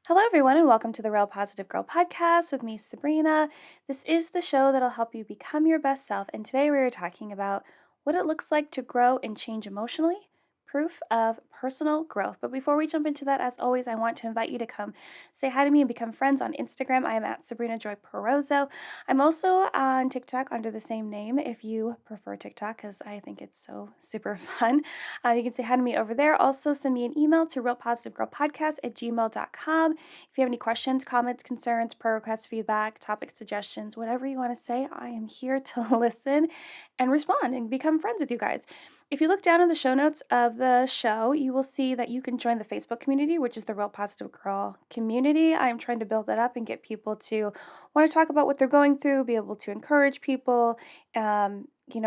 Hello, everyone, and welcome to the Real Positive Girl podcast with me, Sabrina. This is the show that'll help you become your best self, and today we are talking about what it looks like to grow and change emotionally, proof of personal growth. But before we jump into that, as always, I want to invite you to come say hi to me and become friends on Instagram. I am at Sabrina Joy Perozzo. I'm also on TikTok under the same name if you prefer TikTok, because I think it's so super fun. You can say hi to me over there. Also, send me an email to realpositivegirlpodcast@gmail.com. If you have any questions, comments, concerns, prayer requests, feedback, topic suggestions, whatever you want to say, I am here to listen and respond and become friends with you guys. If you look down in the show notes of the show, you will see that you can join the Facebook community, which is the Real Positive Girl community. I am trying to build that up and get people to want to talk about what they're going through, be able to encourage people,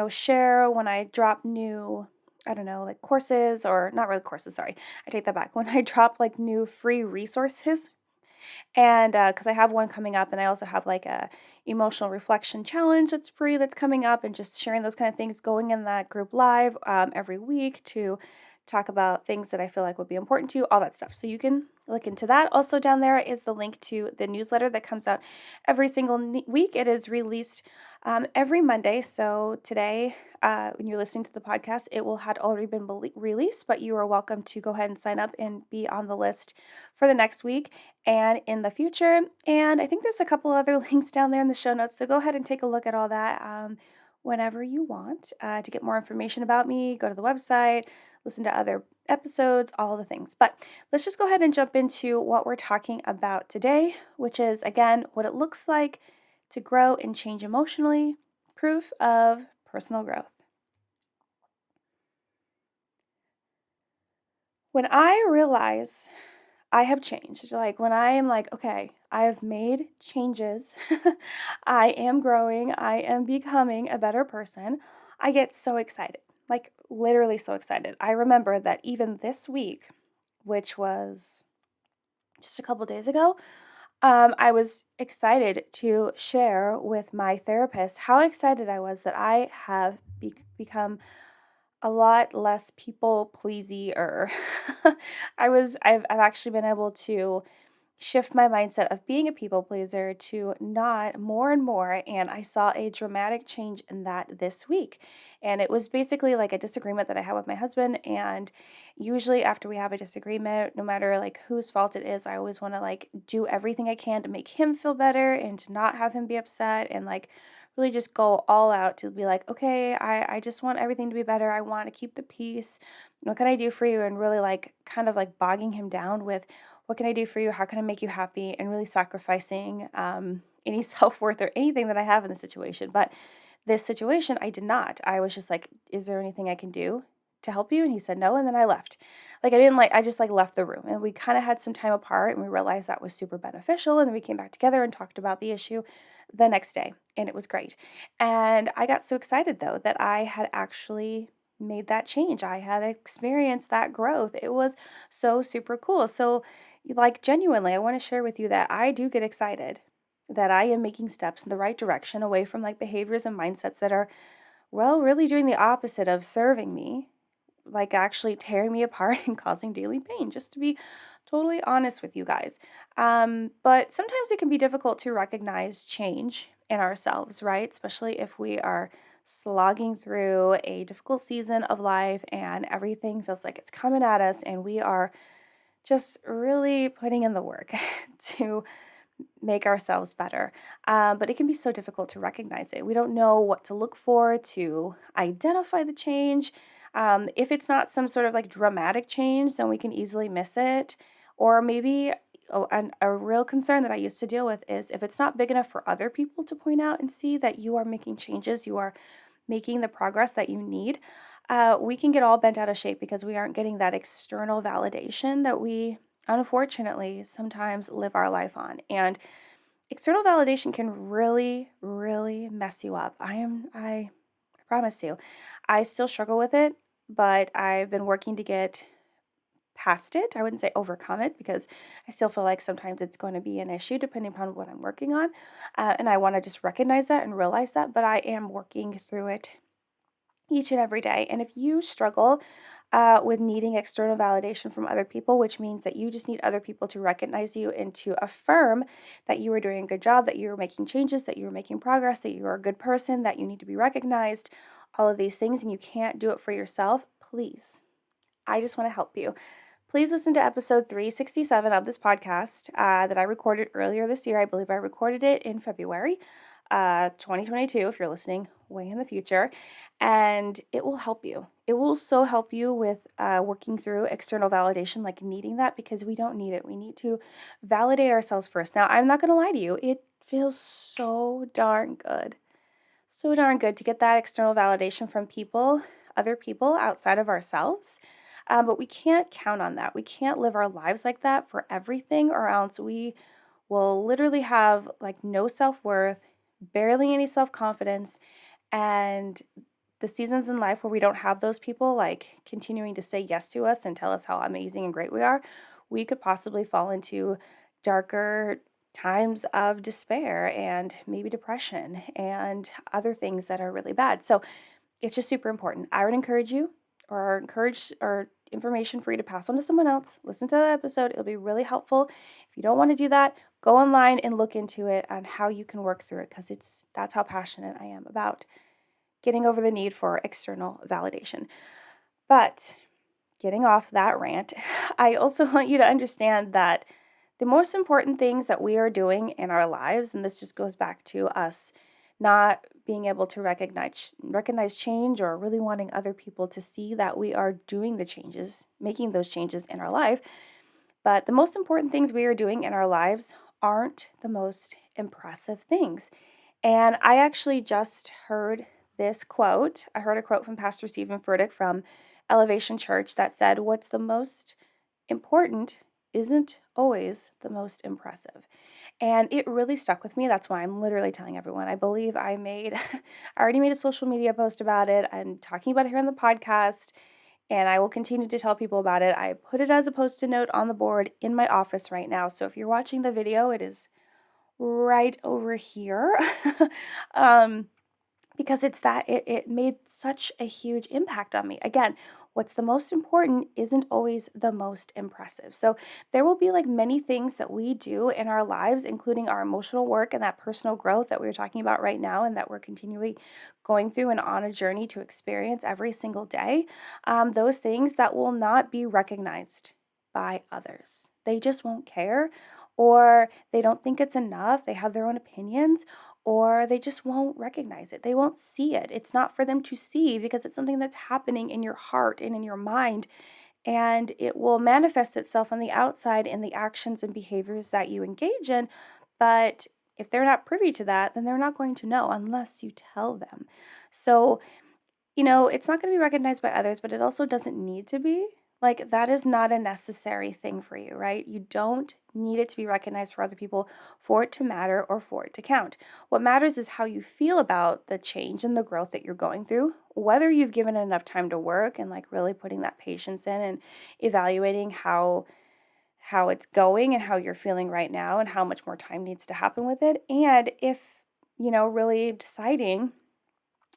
share when I drop new, I don't know, like courses, or not really courses, sorry. I take that back. When I drop like new free resources, and because I have one coming up, and I also have like a emotional reflection challenge that's free that's coming up, and just sharing those kind of things, going in that group live every week to talk about things that I feel like would be important to you, all that stuff. So you can look into that. Also down there is the link to the newsletter that comes out every single week. It is released every Monday. So today, when you're listening to the podcast, it will had already been released, but you are welcome to go ahead and sign up and be on the list for the next week and in the future. And I think there's a couple other links down there in the show notes. So go ahead and take a look at all that whenever you want. To get more information about me, go to the website, listen to other episodes, all the things. But let's just go ahead and jump into what we're talking about today, which is, again, what it looks like to grow and change emotionally, proof of personal growth. When I realize I have changed, like when I am like, okay, I have made changes, I am growing, I am becoming a better person, I get so excited, like literally so excited. I remember that even this week, which was just a couple days ago, I was excited to share with my therapist how excited I was that I have become a lot less people pleasy-er. I've actually been able to shift my mindset of being a people pleaser to not more and more, and I saw a dramatic change in that this week. And it was basically like a disagreement that I had with my husband, and usually after we have a disagreement, no matter like whose fault it is, I always want to like do everything I can to make him feel better and to not have him be upset, and like really just go all out to be like, okay, I just want everything to be better. I want to keep the peace. What can I do for you? And really like kind of like bogging him down with, what can I do for you? How can I make you happy? And really sacrificing any self-worth or anything that I have in the situation. But this situation, I did not. I was just like, is there anything I can do to help you? And he said no, and then I left. I just like left the room, and we kind of had some time apart, and we realized that was super beneficial, and then we came back together and talked about the issue the next day, and it was great. And I got so excited though that I had actually made that change. I had experienced that growth. It was so super cool. So like genuinely, I want to share with you that I do get excited that I am making steps in the right direction away from like behaviors and mindsets that are, well, really doing the opposite of serving me, like actually tearing me apart and causing daily pain, just to be totally honest with you guys. But sometimes it can be difficult to recognize change in ourselves, right? Especially if we are slogging through a difficult season of life and everything feels like it's coming at us, and we are just really putting in the work to make ourselves better. But it can be so difficult to recognize it. We don't know what to look for to identify the change. If it's not some sort of like dramatic change, then we can easily miss it. Or maybe a real concern that I used to deal with is if it's not big enough for other people to point out and see that you are making changes, you are making the progress that you need, we can get all bent out of shape because we aren't getting that external validation that we unfortunately sometimes live our life on. And external validation can really, really mess you up. I promise you. I still struggle with it, but I've been working to get past it. I wouldn't say overcome it, because I still feel like sometimes it's going to be an issue depending upon what I'm working on. And I want to just recognize that and realize that, but I am working through it each and every day. And if you struggle with needing external validation from other people, which means that you just need other people to recognize you and to affirm that you are doing a good job, that you are making changes, that you are making progress, that you are a good person, that you need to be recognized, all of these things, and you can't do it for yourself. Please, I just want to help you. Please listen to episode 367 of this podcast that I recorded earlier this year. I believe I recorded it in February 2022, if you're listening way in the future, and it will help you. It will so help you with working through external validation, like needing that, because we don't need it. We need to validate ourselves first. Now, I'm not going to lie to you. It feels so darn good. So darn good to get that external validation from people, other people outside of ourselves. But we can't count on that. We can't live our lives like that for everything, or else we will literally have like no self-worth, barely any self-confidence, and the seasons in life where we don't have those people like continuing to say yes to us and tell us how amazing and great we are, we could possibly fall into darker times of despair and maybe depression and other things that are really bad. So it's just super important. I would encourage you, or encourage or information for you to pass on to someone else. Listen to that episode. It'll be really helpful. If you don't want to do that, go online and look into it on how you can work through it, because that's how passionate I am about getting over the need for external validation. But getting off that rant, I also want you to understand that the most important things that we are doing in our lives, and this just goes back to us not being able to recognize change, or really wanting other people to see that we are doing the changes, making those changes in our life. But the most important things we are doing in our lives aren't the most impressive things. And I actually just heard this quote. I heard a quote from Pastor Stephen Furtick from Elevation Church that said, "What's the most important isn't always the most impressive." And it really stuck with me. That's why I'm literally telling everyone. I believe I already made a social media post about it. I'm talking about it here on the podcast, and I will continue to tell people about it. I put it as a post-it note on the board in my office right now. So if you're watching the video, it is right over here. um, because it made such a huge impact on me. Again, what's the most important isn't always the most impressive. So there will be like many things that we do in our lives, including our emotional work and that personal growth that we're talking about right now, and that we're continually going through and on a journey to experience every single day. Those things that will not be recognized by others. They just won't care, or they don't think it's enough. They have their own opinions, or they just won't recognize it. They won't see it. It's not for them to see, because it's something that's happening in your heart and in your mind, and it will manifest itself on the outside in the actions and behaviors that you engage in. But if they're not privy to that, then they're not going to know unless you tell them. So it's not going to be recognized by others, but it also doesn't need to be. Like, that is not a necessary thing for you, right? You don't need it to be recognized for other people for it to matter or for it to count. What matters is how you feel about the change and the growth that you're going through, whether you've given it enough time to work and like really putting that patience in and evaluating how it's going and how you're feeling right now and how much more time needs to happen with it. And if, really deciding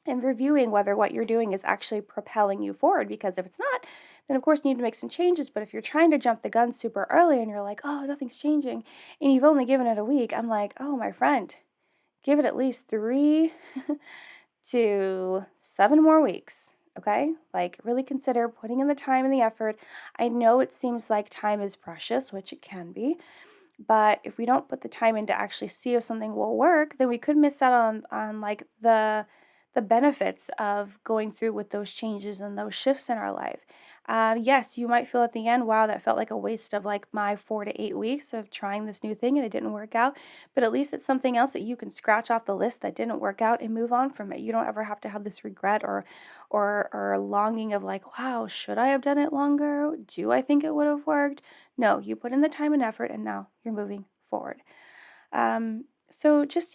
and reviewing whether what you're doing is actually propelling you forward. Because if it's not, then of course you need to make some changes. But if you're trying to jump the gun super early and you're like, oh, nothing's changing, and you've only given it a week, I'm like, oh, my friend, give it at least 3 to 7 more weeks. Okay? Like, really consider putting in the time and the effort. I know it seems like time is precious, which it can be. But if we don't put the time in to actually see if something will work, then we could miss out on like the benefits of going through with those changes and those shifts in our life. Yes, you might feel at the end, wow, that felt like a waste of like my 4 to 8 weeks of trying this new thing and it didn't work out. But at least it's something else that you can scratch off the list that didn't work out and move on from it. You don't ever have to have this regret or longing of like, wow, should I have done it longer? Do I think it would have worked? No, you put in the time and effort, and now you're moving forward. So just,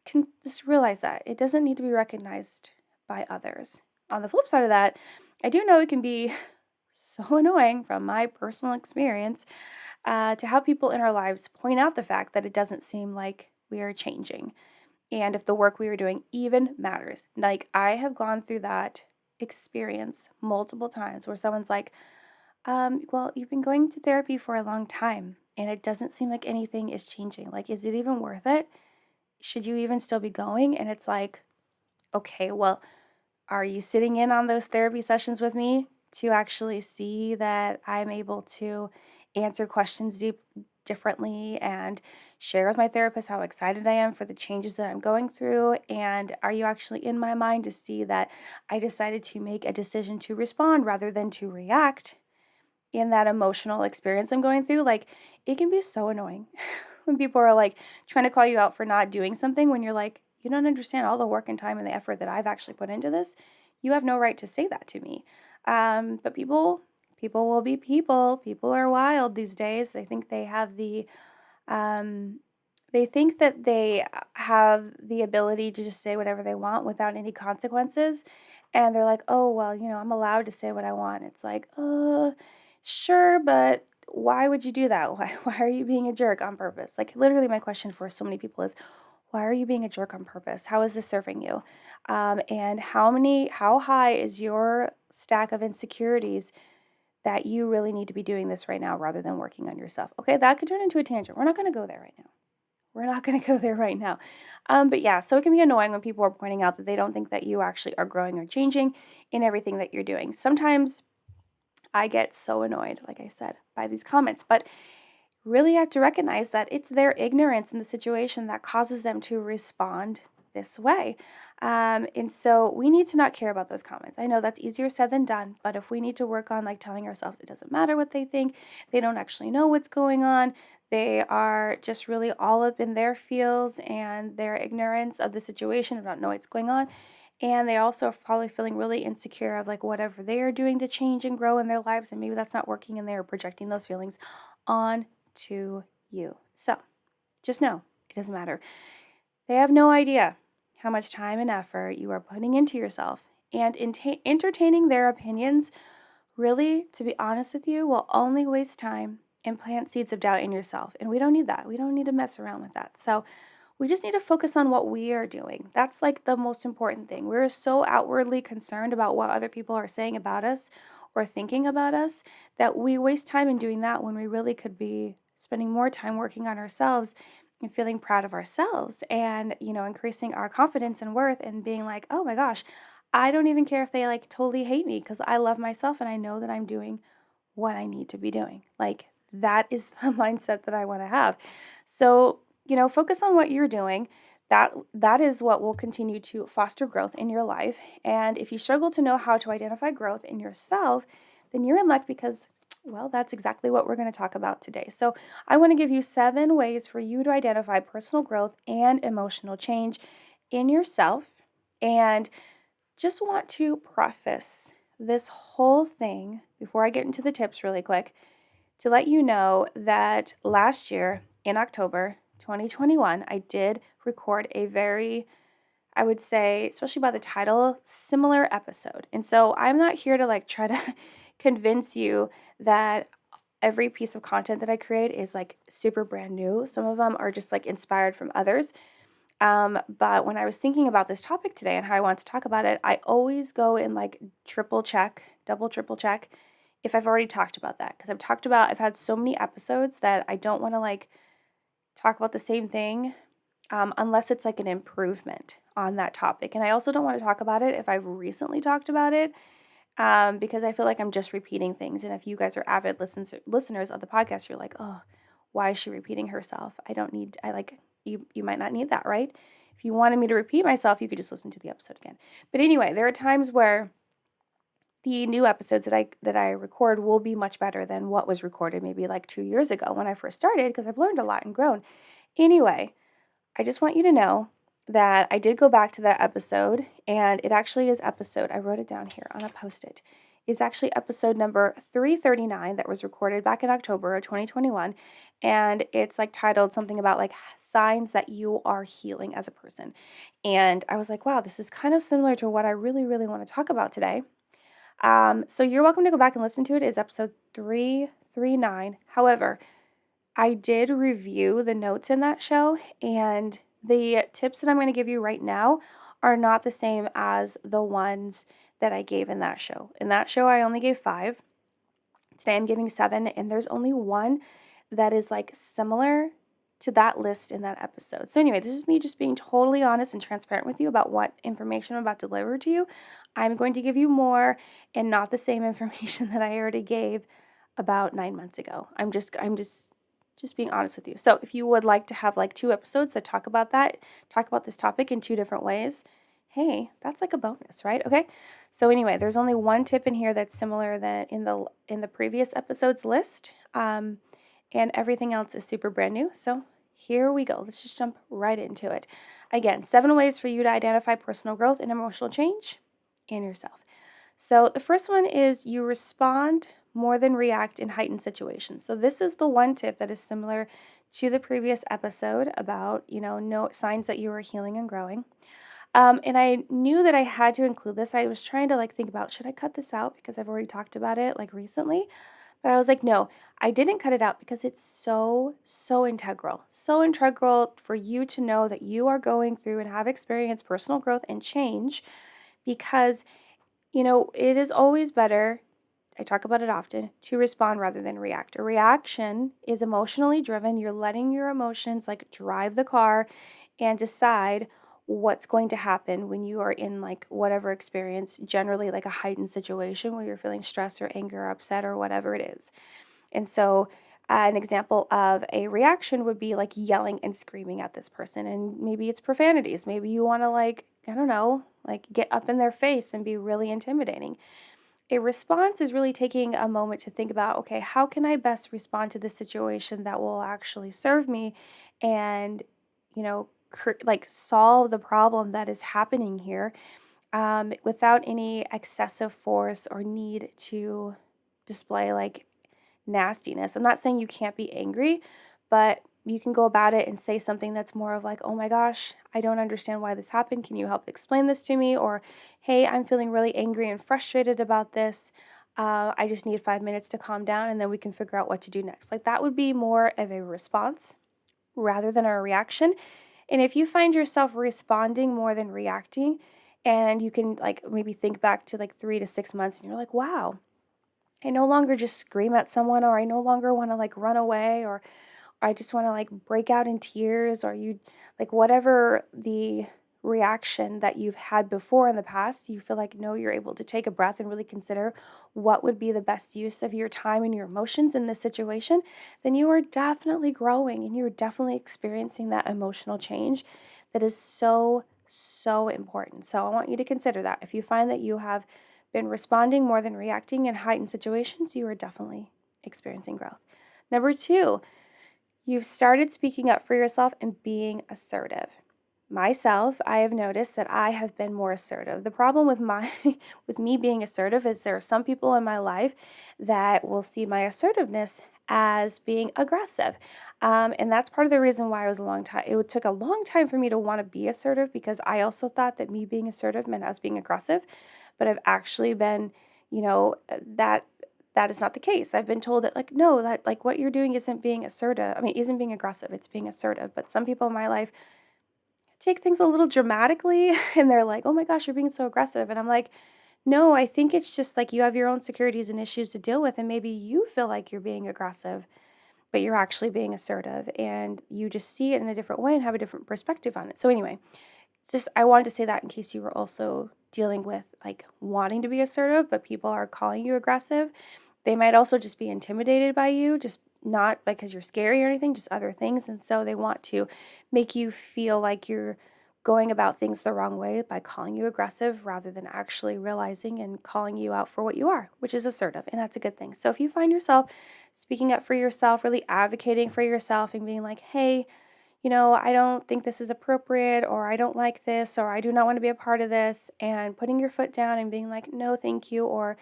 can just realize that it doesn't need to be recognized by others. On the flip side of that, I do know it can be so annoying from my personal experience to have people in our lives point out the fact that it doesn't seem like we are changing, and if the work we are doing even matters. Like, I have gone through that experience multiple times where someone's like, well, you've been going to therapy for a long time and it doesn't seem like anything is changing. Like, is it even worth it? Should you even still be going? And it's like, okay, well, are you sitting in on those therapy sessions with me to actually see that I'm able to answer questions differently and share with my therapist how excited I am for the changes that I'm going through? And are you actually in my mind to see that I decided to make a decision to respond rather than to react in that emotional experience I'm going through? Like, it can be so annoying when people are like trying to call you out for not doing something when you're like, you don't understand all the work and time and the effort that I've actually put into this. You have no right to say that to me. But people will be people. People are wild these days. I think um, they think that they have the ability to just say whatever they want without any consequences. And they're like, oh, well, I'm allowed to say what I want. It's like, sure, but why would you do that? Why are you being a jerk on purpose? Like, literally, my question for so many people is, why are you being a jerk on purpose? How is this serving you? And how high is your stack of insecurities that you really need to be doing this right now rather than working on yourself? Okay, that could turn into a tangent. We're not going to go there right now. We're not going to go there right now. But yeah, so it can be annoying when people are pointing out that they don't think that you actually are growing or changing in everything that you're doing. Sometimes I get so annoyed, like I said, by these comments, but really have to recognize that it's their ignorance in the situation that causes them to respond this way. And so we need to not care about those comments. I know that's easier said than done, but if we need to work on like telling ourselves it doesn't matter what they think, they don't actually know what's going on, they are just really all up in their feels and their ignorance of the situation, they don't know what's going on. And they also are probably feeling really insecure of like whatever they are doing to change and grow in their lives, and maybe that's not working and they're projecting those feelings on to you. So just know it doesn't matter. They have no idea how much time and effort you are putting into yourself. And entertaining their opinions, really, to be honest with you, will only waste time and plant seeds of doubt in yourself. And we don't need that. We don't need to mess around with that. So we just need to focus on what we are doing. That's like the most important thing. We're so outwardly concerned about what other people are saying about us or thinking about us that we waste time in doing that when we really could be spending more time working on ourselves and feeling proud of ourselves and, increasing our confidence and worth and being like, oh my gosh, I don't even care if they like totally hate me because I love myself and I know that I'm doing what I need to be doing. Like, that is the mindset that I want to have. So, focus on what you're doing. That is what will continue to foster growth in your life. And if you struggle to know how to identify growth in yourself, then you're in luck because, well, that's exactly what we're going to talk about today. So I want to give you 7 ways for you to identify personal growth and emotional change in yourself. And just want to preface this whole thing before I get into the tips really quick to let you know that last year in October 2021, I did record a very, I would say, especially by the title, similar episode. And so I'm not here to like try to convince you that every piece of content that I create is like super brand new. Some of them are just like inspired from others. But when I was thinking about this topic today and how I want to talk about it, I always go and like triple check if I've already talked about that. Because I've had so many episodes that I don't want to like talk about the same thing unless it's like an improvement on that topic. And I also don't want to talk about it if I've recently talked about it because I feel like I'm just repeating things. And if you guys are avid listeners of the podcast, you're like, oh, why is she repeating herself? You might not need that, right? If you wanted me to repeat myself, you could just listen to the episode again. But anyway, there are times where the new episodes that I record will be much better than what was recorded maybe like 2 years ago when I first started because I've learned a lot and grown. Anyway, I just want you to know that I did go back to that episode, and it actually is I wrote it down here on a Post-it. It's actually episode number 339 that was recorded back in October of 2021, and it's like titled something about like signs that you are healing as a person. And I was like, wow, this is kind of similar to what I really, really want to talk about today. So you're welcome to go back and listen to it. It's episode 339. However, I did review the notes in that show, and the tips that I'm going to give you right now are not the same as the ones that I gave in that show. In that show, I only gave 5. Today I'm giving 7, and there's only one that is like similar to that list in that episode. So anyway, this is me just being totally honest and transparent with you about what information I'm about to deliver to you. I'm going to give you more and not the same information that I already gave about 9 months ago. I'm just being honest with you. So if you would like to have like 2 episodes that talk about this topic in 2 different ways, hey, that's like a bonus, right? Okay. So anyway, there's only one tip in here that's similar than in the previous episodes list, and everything else is super brand new. So here we go. Let's just jump right into it. Again, 7 ways for you to identify personal growth and emotional change in yourself. So the first one is you respond more than react in heightened situations. So this is the one tip that is similar to the previous episode about, no signs that you are healing and growing. And I knew that I had to include this. I was trying to think about, should I cut this out because I've already talked about it recently? But I was like, no, I didn't cut it out because it's so, so integral. So integral for you to know that you are going through and have experienced personal growth and change because, it is always better, I talk about it often, to respond rather than react. A reaction is emotionally driven. You're letting your emotions drive the car and decide what's going to happen when you are in whatever experience, generally a heightened situation where you're feeling stress or anger or upset or whatever it is. And so an example of a reaction would be yelling and screaming at this person, and maybe it's profanities. Maybe you want to I don't know, get up in their face and be really intimidating. A response is really taking a moment to think about, okay, how can I best respond to this situation that will actually serve me and, solve the problem that is happening here, without any excessive force or need to display nastiness. I'm not saying you can't be angry, but you can go about it and say something that's more of oh my gosh, I don't understand why this happened. Can you help explain this to me? Or, hey, I'm feeling really angry and frustrated about this. I just need 5 minutes to calm down and then we can figure out what to do next. That would be more of a response rather than a reaction. And if you find yourself responding more than reacting, and you can maybe think back to 3 to 6 months and you're like, wow, I no longer just scream at someone, or I no longer want to run away, or I just want to break out in tears, or you whatever the reaction that you've had before in the past, you feel no, you're able to take a breath and really consider what would be the best use of your time and your emotions in this situation, then you are definitely growing and you're definitely experiencing that emotional change that is so, so important. So I want you to consider that. If you find that you have been responding more than reacting in heightened situations, you are definitely experiencing growth. Number 2, you've started speaking up for yourself and being assertive. Myself, I have noticed that I have been more assertive. The problem with with me being assertive is there are some people in my life that will see my assertiveness as being aggressive. And that's part of the reason why it took a long time for me to want to be assertive, because I also thought that me being assertive meant I was being aggressive. But I've actually been, that is not the case. I've been told that no, that what you're doing isn't being assertive. I mean, isn't being aggressive, it's being assertive. But some people in my life take things a little dramatically and they're like, oh my gosh, you're being so aggressive. And I'm like, no, I think it's just you have your own insecurities and issues to deal with, and maybe you feel like you're being aggressive, but you're actually being assertive, and you just see it in a different way and have a different perspective on it. So anyway, just I wanted to say that in case you were also dealing with wanting to be assertive, but people are calling you aggressive. They might also just be intimidated by you, just not because you're scary or anything, just other things. And so they want to make you feel like you're going about things the wrong way by calling you aggressive rather than actually realizing and calling you out for what you are, which is assertive. And that's a good thing. So if you find yourself speaking up for yourself, really advocating for yourself and being like, hey, I don't think this is appropriate, or I don't like this, or I do not want to be a part of this, and putting your foot down and being like, no, thank you, or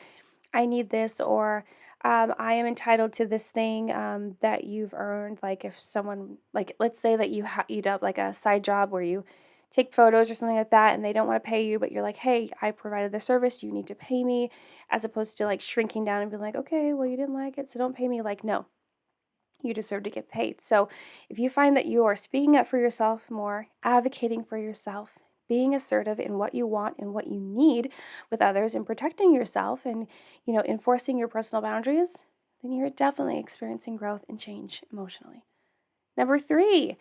I need this, or I am entitled to this thing that you've earned. If someone, let's say that you'd have a side job where you take photos or something like that, and they don't want to pay you, but you're like, hey, I provided the service, you need to pay me, as opposed to shrinking down and being like, okay, well, you didn't like it, so don't pay me. No, you deserve to get paid. So if you find that you are speaking up for yourself more, advocating for yourself, being assertive in what you want and what you need with others and protecting yourself and, enforcing your personal boundaries, then you're definitely experiencing growth and change emotionally. Number 3,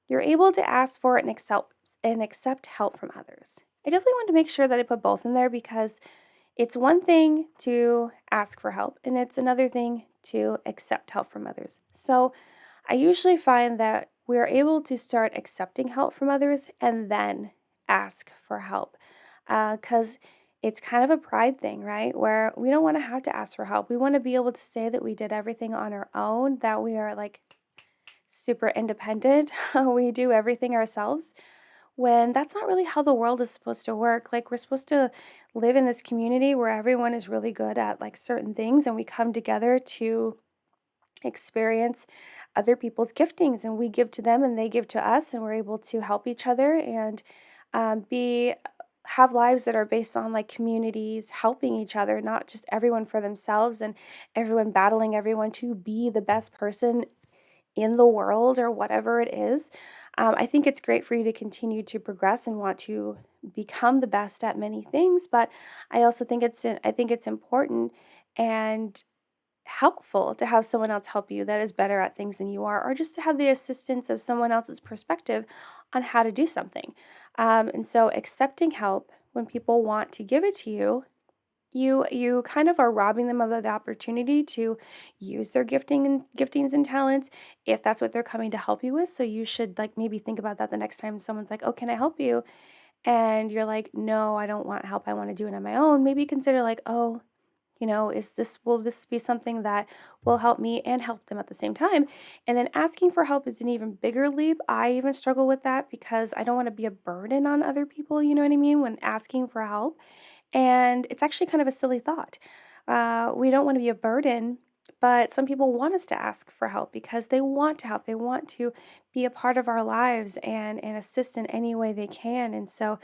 you're able to ask for and accept help from others. I definitely want to make sure that I put both in there because it's one thing to ask for help and it's another thing to accept help from others. So I usually find that we're able to start accepting help from others and then ask for help because it's kind of a pride thing, right? Where we don't want to have to ask for help. We want to be able to say that we did everything on our own, that we are like super independent, we do everything ourselves, when that's not really how the world is supposed to work. Like, we're supposed to live in this community where everyone is really good at like certain things and we come together to experience other people's giftings and we give to them and they give to us and we're able to help each other and be have lives that are based on like communities helping each other, not just everyone for themselves and everyone battling everyone to be the best person in the world or whatever it is. I think it's great for you to continue to progress and want to become the best at many things, but I also think it's important and helpful to have someone else help you that is better at things than you are, or just to have the assistance of someone else's perspective on how to do something. And so accepting help when people want to give it to you, you kind of are robbing them of the opportunity to use their giftings and talents if that's what they're coming to help you with. So you should like maybe think about that the next time someone's like, "Oh, can I help you?" And you're like, "No, I don't want help. I want to do it on my own." Maybe consider like, "Oh, will this be something that will help me and help them at the same time?" And then asking for help is an even bigger leap. I even struggle with that because I don't want to be a burden on other people, you know what I mean, when asking for help. And it's actually kind of a silly thought. We don't want to be a burden, but some people want us to ask for help because they want to help. They want to be a part of our lives and assist in any way they can. And so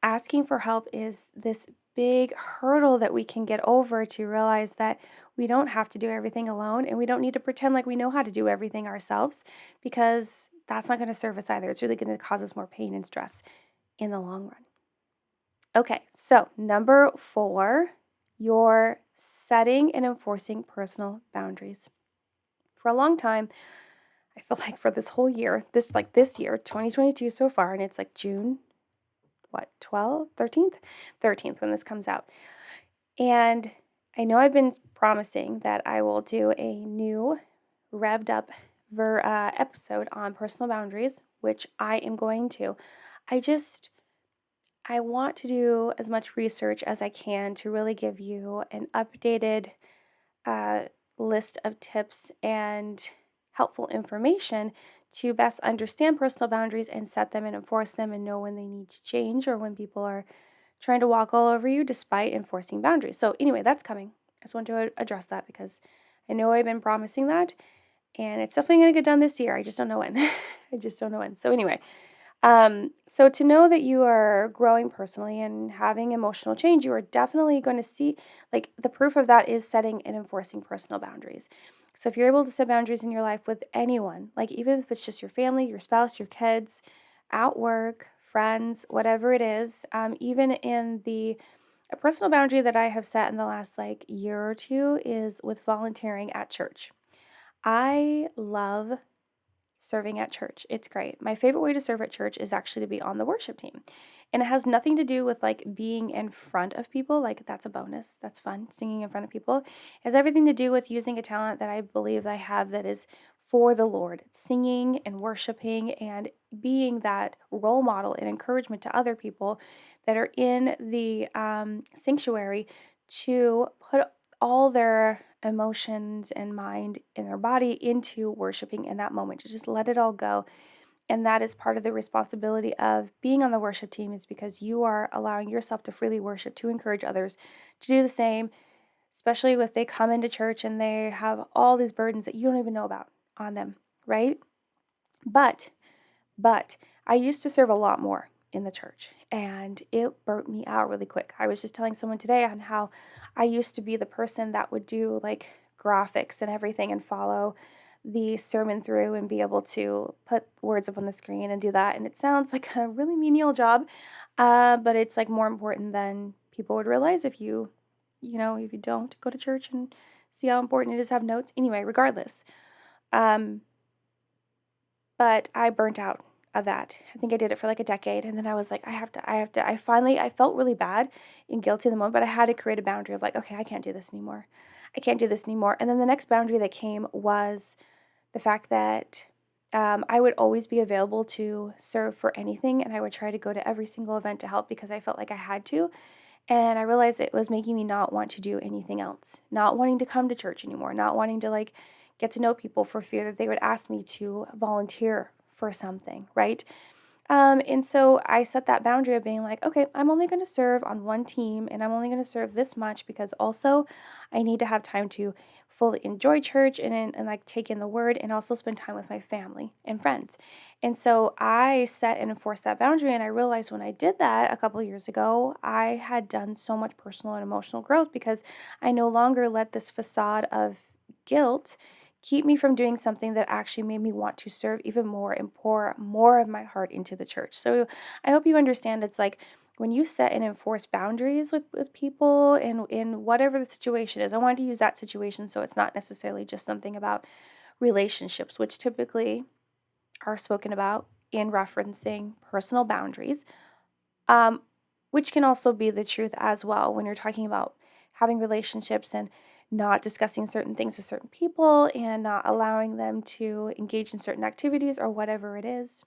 asking for help is this big hurdle that we can get over to realize that we don't have to do everything alone and we don't need to pretend like we know how to do everything ourselves because that's not going to serve us either. It's really going to cause us more pain and stress in the long run. Okay, so number 4, you're setting and enforcing personal boundaries. For a long time, I feel like for this whole year, this year, 2022 so far, and it's like June, 12th, 13th? 13th when this comes out. And I know I've been promising that I will do a new revved up episode on personal boundaries, which I am going to. I want to do as much research as I can to really give you an updated uh, list of tips and helpful information to best understand personal boundaries and set them and enforce them and know when they need to change or when people are trying to walk all over you despite enforcing boundaries. So, anyway, that's coming. I just want to address that because I know I've been promising that and it's definitely going to get done this year. I just don't know when. I just don't know when. So, anyway. So to know that you are growing personally and having emotional change, you are definitely going to see, like, the proof of that is setting and enforcing personal boundaries. So if you're able to set boundaries in your life with anyone, like even if it's just your family, your spouse, your kids, at work, friends, whatever it is, even in a personal boundary that I have set in the last like year or two is with volunteering at church. I love serving at church. It's great. My favorite way to serve at church is actually to be on the worship team. And it has nothing to do with like being in front of people. Like that's a bonus. That's fun. Singing in front of people. It has everything to do with using a talent that I believe I have that is for the Lord. Singing and worshiping and being that role model and encouragement to other people that are in the sanctuary to put all their emotions and mind and their body into worshiping in that moment, to just let it all go. And that is part of the responsibility of being on the worship team, is because you are allowing yourself to freely worship, to encourage others to do the same, especially if they come into church and they have all these burdens that you don't even know about on them, right? But I used to serve a lot more in the church and it burnt me out really quick. I was just telling someone today on how I used to be the person that would do like graphics and everything and follow the sermon through and be able to put words up on the screen and do that. And it sounds like a really menial job. But it's like more important than people would realize if if you don't go to church and see how important it is to have notes. Anyway, regardless. Um, but I burnt out of that. I think I did it for like a decade, and then I was like, I felt really bad and guilty in the moment, but I had to create a boundary of like, okay, I can't do this anymore. I can't do this anymore. And then the next boundary that came was the fact that I would always be available to serve for anything, and I would try to go to every single event to help because I felt like I had to. And I realized it was making me not want to do anything else, not wanting to come to church anymore, not wanting to like get to know people for fear that they would ask me to volunteer for something, right? And so I set that boundary of being like, okay, I'm only going to serve on one team and I'm only going to serve this much because also I need to have time to fully enjoy church and like take in the word and also spend time with my family and friends. And so I set and enforced that boundary. And I realized when I did that a couple years ago, I had done so much personal and emotional growth because I no longer let this facade of guilt keep me from doing something that actually made me want to serve even more and pour more of my heart into the church. So I hope you understand it's like when you set and enforce boundaries with people and in whatever the situation is. I wanted to use that situation so it's not necessarily just something about relationships, which typically are spoken about in referencing personal boundaries, um, which can also be the truth as well when you're talking about having relationships and not discussing certain things with certain people and not allowing them to engage in certain activities or whatever it is.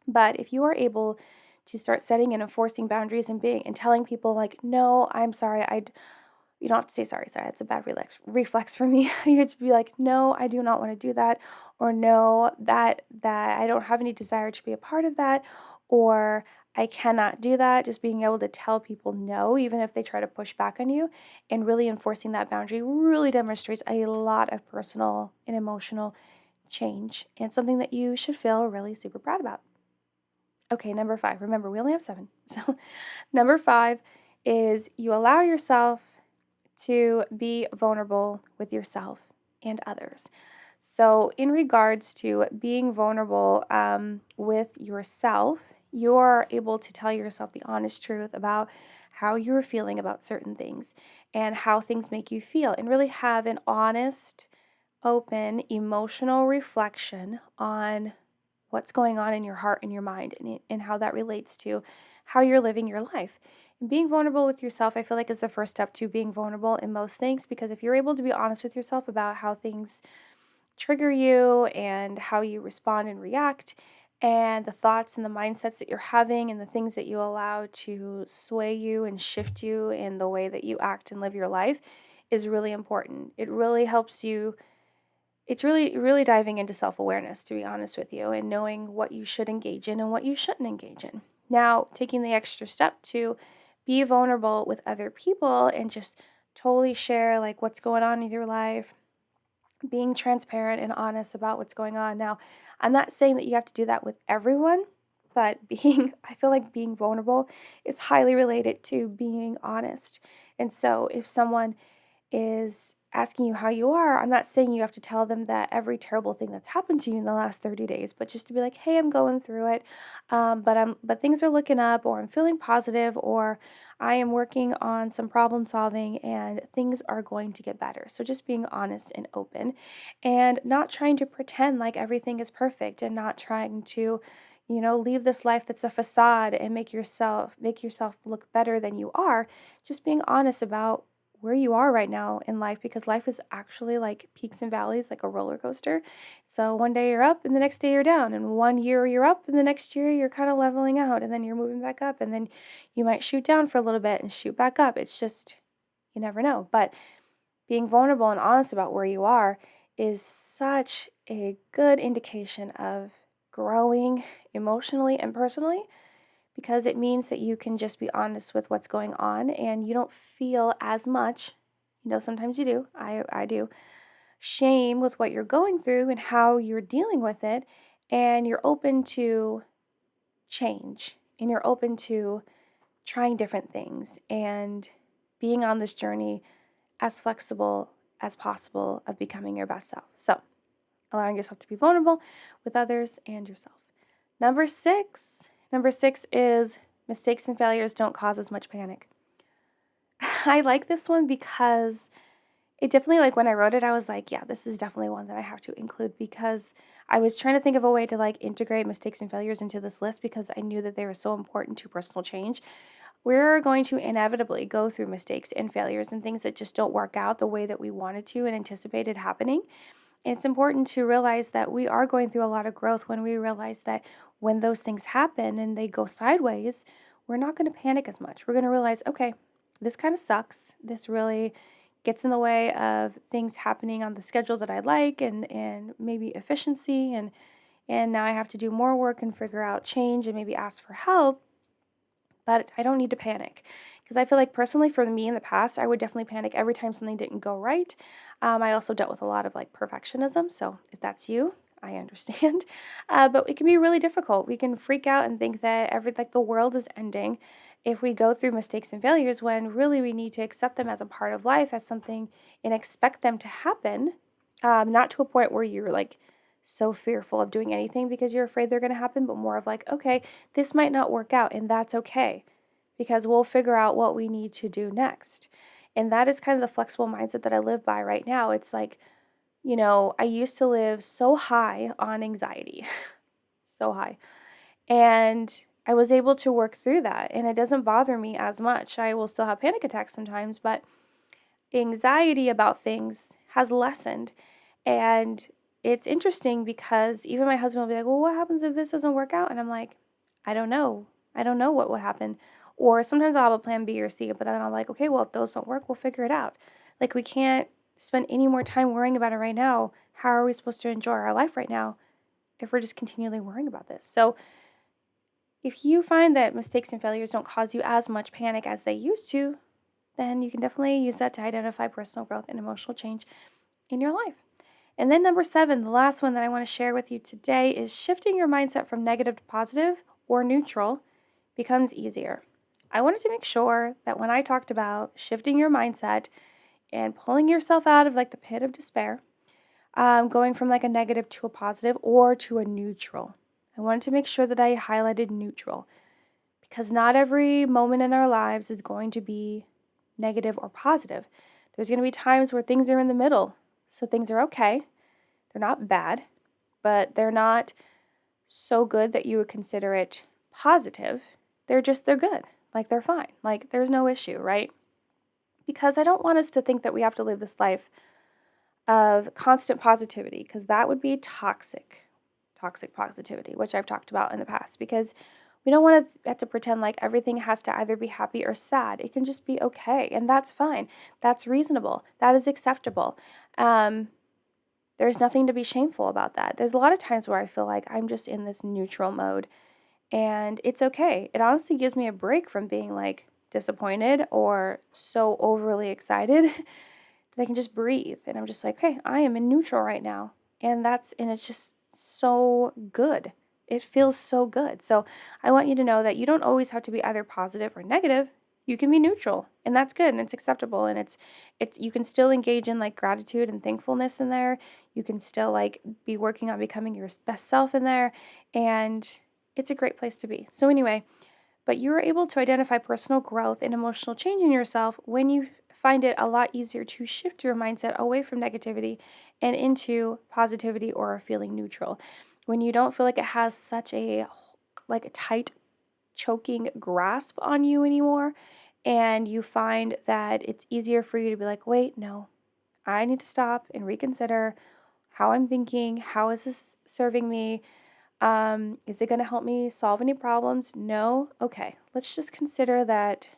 But if you are able to start setting and enforcing boundaries and being and telling people like, no, I'm sorry, you don't have to say sorry, it's a bad reflex for me. You have to be like, no, I do not want to do that, or no, that I don't have any desire to be a part of that, or I cannot do that. Just being able to tell people no, even if they try to push back on you, and really enforcing that boundary really demonstrates a lot of personal and emotional change and something that you should feel really super proud about. Okay, number 5. Remember, we only have 7. So, number 5 is you allow yourself to be vulnerable with yourself and others. So, in regards to being vulnerable with yourself, you're able to tell yourself the honest truth about how you're feeling about certain things and how things make you feel, and really have an honest, open, emotional reflection on what's going on in your heart and your mind and how that relates to how you're living your life. And being vulnerable with yourself, I feel like, is the first step to being vulnerable in most things, because if you're able to be honest with yourself about how things trigger you and how you respond and react, and the thoughts and the mindsets that you're having and the things that you allow to sway you and shift you in the way that you act and live your life, is really important. It really helps you. It's really diving into self-awareness, to be honest with you, and knowing what you should engage in and what you shouldn't engage in. Now, taking the extra step to be vulnerable with other people and just totally share like what's going on in your life, being transparent and honest about what's going on. Now, I'm not saying that you have to do that with everyone, but I feel like being vulnerable is highly related to being honest. And so if someone is asking you how you are, I'm not saying you have to tell them that every terrible thing that's happened to you in the last 30 days, but just to be like, hey, I'm going through it, but things are looking up, or I'm feeling positive, or I am working on some problem solving and things are going to get better. So just being honest and open, and not trying to pretend like everything is perfect, and not trying to leave this life that's a facade and make yourself look better than you are. Just being honest about where you are right now in life, because life is actually like peaks and valleys, like a roller coaster. So one day you're up and the next day you're down, and one year you're up and the next year you're kind of leveling out, and then you're moving back up, and then you might shoot down for a little bit and shoot back up. It's just, you never know. But being vulnerable and honest about where you are is such a good indication of growing emotionally and personally, because it means that you can just be honest with what's going on and you don't feel as much. Sometimes you do. I do. Shame with what you're going through and how you're dealing with it. And you're open to change, and you're open to trying different things and being on this journey as flexible as possible of becoming your best self. So, allowing yourself to be vulnerable with others and yourself. Number six is mistakes and failures don't cause as much panic. I like this one because it definitely, like when I wrote it, I was like, yeah, this is definitely one that I have to include, because I was trying to think of a way to like integrate mistakes and failures into this list because I knew that they were so important to personal change. We're going to inevitably go through mistakes and failures and things that just don't work out the way that we wanted to and anticipated happening. It's important to realize that we are going through a lot of growth when we realize that when those things happen and they go sideways, we're not going to panic as much. We're going to realize, okay, this kind of sucks. This really gets in the way of things happening on the schedule that I like, and maybe efficiency, and now I have to do more work and figure out change and maybe ask for help, but I don't need to panic. Because I feel like personally for me in the past, I would definitely panic every time something didn't go right. I also dealt with a lot of like perfectionism. So if that's you, I understand. But it can be really difficult. We can freak out and think that like the world is ending if we go through mistakes and failures, when really we need to accept them as a part of life, as something, and expect them to happen. Not to a point where you're like so fearful of doing anything because you're afraid they're going to happen, but more of like, okay, this might not work out, and that's okay, because we'll figure out what we need to do next. And that is kind of the flexible mindset that I live by right now. It's like, I used to live so high on anxiety, so high. And I was able to work through that, and it doesn't bother me as much. I will still have panic attacks sometimes, but anxiety about things has lessened. And it's interesting because even my husband will be like, well, what happens if this doesn't work out? And I'm like, I don't know. I don't know what would happen. Or sometimes I'll have a plan B or C, but then I'm like, okay, well, if those don't work, we'll figure it out. Like, we can't spend any more time worrying about it right now. How are we supposed to enjoy our life right now if we're just continually worrying about this? So if you find that mistakes and failures don't cause you as much panic as they used to, then you can definitely use that to identify personal growth and emotional change in your life. And then number 7, the last one that I want to share with you today, is shifting your mindset from negative to positive or neutral becomes easier. I wanted to make sure that when I talked about shifting your mindset and pulling yourself out of like the pit of despair, going from like a negative to a positive or to a neutral, I wanted to make sure that I highlighted neutral, because not every moment in our lives is going to be negative or positive. There's going to be times where things are in the middle. So things are okay. They're not bad, but they're not so good that you would consider it positive. They're good. Like, they're fine. Like, there's no issue, right? Because I don't want us to think that we have to live this life of constant positivity, because that would be toxic positivity, which I've talked about in the past, because we don't want to have to pretend like everything has to either be happy or sad. It can just be okay, and that's fine. That's reasonable. That is acceptable. There's nothing to be shameful about that. There's a lot of times where I feel like I'm just in this neutral mode, and it's okay. It honestly gives me a break from being like disappointed or so overly excited that I can just breathe. And I'm just like, okay, I am in neutral right now. And it's just so good. It feels so good. So I want you to know that you don't always have to be either positive or negative. You can be neutral, and that's good, and it's acceptable, and it's you can still engage in like gratitude and thankfulness in there. You can still like be working on becoming your best self in there, and it's a great place to be. So anyway, but you're able to identify personal growth and emotional change in yourself when you find it a lot easier to shift your mindset away from negativity and into positivity or feeling neutral. When you don't feel like it has such a tight choking grasp on you anymore, and you find that it's easier for you to be like, wait, no, I need to stop and reconsider how I'm thinking. How is this serving me? Is it going to help me solve any problems? No? Okay, let's just consider that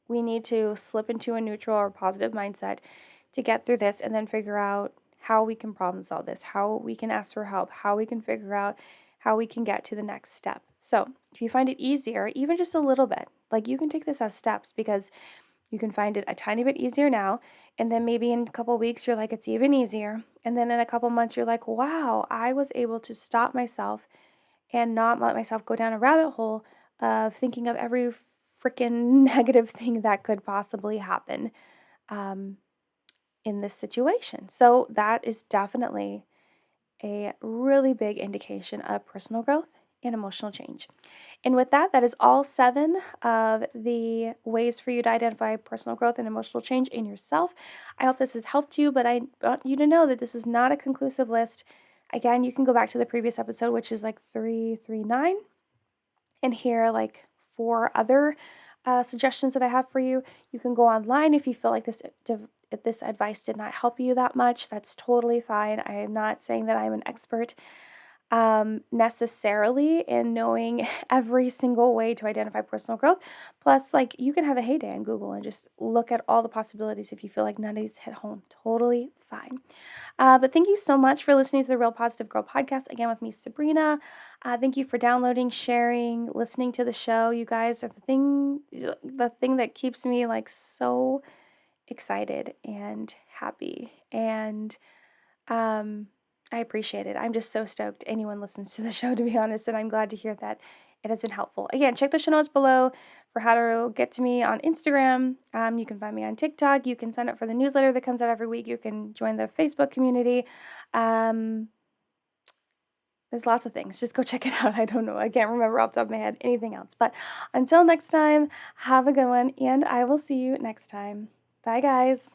we need to slip into a neutral or positive mindset to get through this, and then figure out how we can problem solve this, how we can ask for help, how we can figure out how we can get to the next step. So if you find it easier, even just a little bit, like, you can take this as steps, because you can find it a tiny bit easier now, and then maybe in a couple weeks you're like, it's even easier. And then in a couple months you're like, wow, I was able to stop myself and not let myself go down a rabbit hole of thinking of every freaking negative thing that could possibly happen um, in this situation. So that is definitely a really big indication of personal growth and emotional change. And with that, that is all 7 of the ways for you to identify personal growth and emotional change in yourself. I hope this has helped you, but I want you to know that this is not a conclusive list. Again, you can go back to the previous episode, which is like 339, and hear like 4 other suggestions that I have for you. You can go online if you feel like if this advice did not help you that much. That's totally fine. I am not saying that I'm an expert necessarily in knowing every single way to identify personal growth. Plus, like, you can have a heyday on Google and just look at all the possibilities if you feel like none of these hit home. Totally fine. But thank you so much for listening to the Real Positive Girl podcast, again with me, Sabrina. Thank you for downloading, sharing, listening to the show. You guys are the thing that keeps me like so excited and happy, and I appreciate it. I'm just so stoked anyone listens to the show, to be honest, and I'm glad to hear that it has been helpful. Again, check the show notes below for how to get to me on Instagram. You can find me on TikTok. You can sign up for the newsletter that comes out every week. You can join the Facebook community. There's lots of things. Just go check it out. I don't know. I can't remember off the top of my head anything else. But until next time, have a good one, and I will see you next time. Bye, guys.